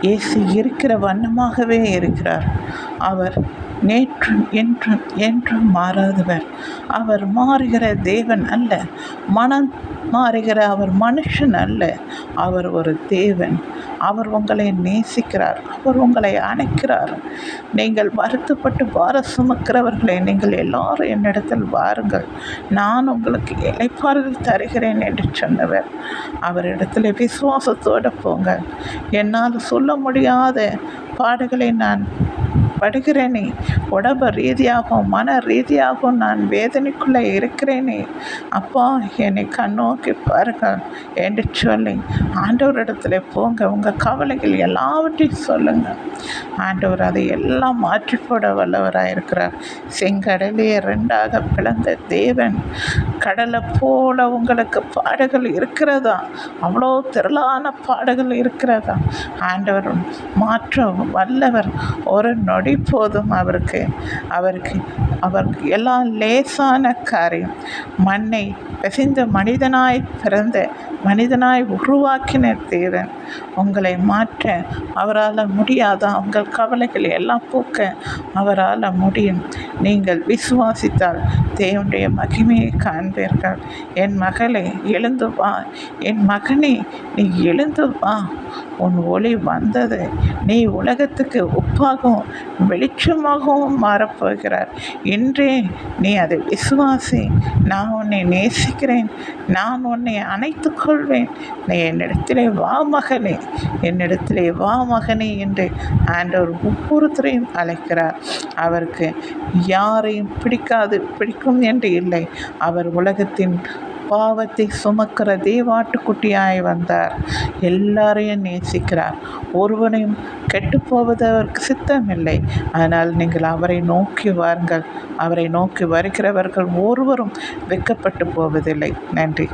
இயேசு இருக்கிற வண்ணமாகவே இருக்கிறார். அவர் நேற்றும் என்றும் என்றும் மாறாதவர். அவர் மாறுகிற தேவன் அல்ல, மனம் மாறுகிற அவர் மனுஷன் அல்ல. அவர் ஒரு தேவன். அவர் உங்களை நேசிக்கிறார். அவர் உங்களை அணைக்கிறார். நீங்கள் வருத்தப்பட்டு பார சுமக்கிறவர்களே, நீங்கள் எல்லாரும் என்னிடத்தில் வாருங்கள், நான் உங்களுக்கு இளைப்பாறுதல் தருகிறேன் என்று சொன்னவர். அவரிடத்தில் விசுவாசத்தோடு போங்க. என்னால் சொல்ல முடியாத பாடுகளை நான் படுகிறேனே, உடம்பு ரீதியாகவும் மன ரீதியாகவும் நான் வேதனைக்குள்ளே இருக்கிறேனே, அப்பா என்னை கண்ணோக்கி பாருங்கள் என்று சொல்லி ஆண்டவரிடத்துல போங்க. உங்கள் கவலைகள் எல்லாவற்றையும் சொல்லுங்கள். ஆண்டவர் அதை எல்லாம் மாற்றி போட வல்லவராக இருக்கிறார். செங்கடலையே ரெண்டாக பிளந்த தேவன், கடலை போல உங்களுக்கு பாடுகள் இருக்கிறதா? அவ்வளோ திரளான பாடுகள் இருக்கிறதா? ஆண்டவர் மாற்ற வல்லவர். ஒரு நொடி போதும் அவருக்கு எல்லாம் லேசான காரியம். மண்ணை பிசைந்த மனிதனாய் பிறந்த மனிதனாய் உருவாக்கின தேவன் உங்களை மாற்ற அவரால் முடியாதா? உங்கள் கவலைகள் எல்லாம் போக்க அவரால் முடியும். நீங்கள் விசுவாசித்தால் தேவனுடைய மகிமையை காண்பீர்கள். என் மகளே எழுந்து வா, என் மகனே நீ எழுந்து வா, உன் ஒளி வந்தது. நீ உலகத்துக்கு உப்பாகவும் வெளிச்சமாகவும் மாறப்போகிறார். இன்றே நீ அதை விசுவாசி. நான் உன்னை நேசிக்கிறேன், நான் உன்னை அணைத்து கொள்வேன். நீ என்னிடத்திலே வா மகனே, என்னிடத்திலே வா மகனே என்று ஆண்டவர் ஒவ்வொருத்தரையும் அழைக்கிறார். அவருக்கு யாரையும் பிடிக்கும் என்று இல்லை. அவர் உலகத்தின் பாவத்தை சுமக்கிற தேவாட்டுக்குட்டியாய் வந்தார். எல்லாரையும் நேசிக்கிறார். ஒருவனையும் கெட்டுப்போவது அவருக்கு சித்தமில்லை. ஆனால் நீங்கள் அவரை நோக்கி வாருங்கள். அவரை நோக்கி வருகிறவர்கள் ஒருவரும் வெட்கப்பட்டு போவதில்லை. நன்றி.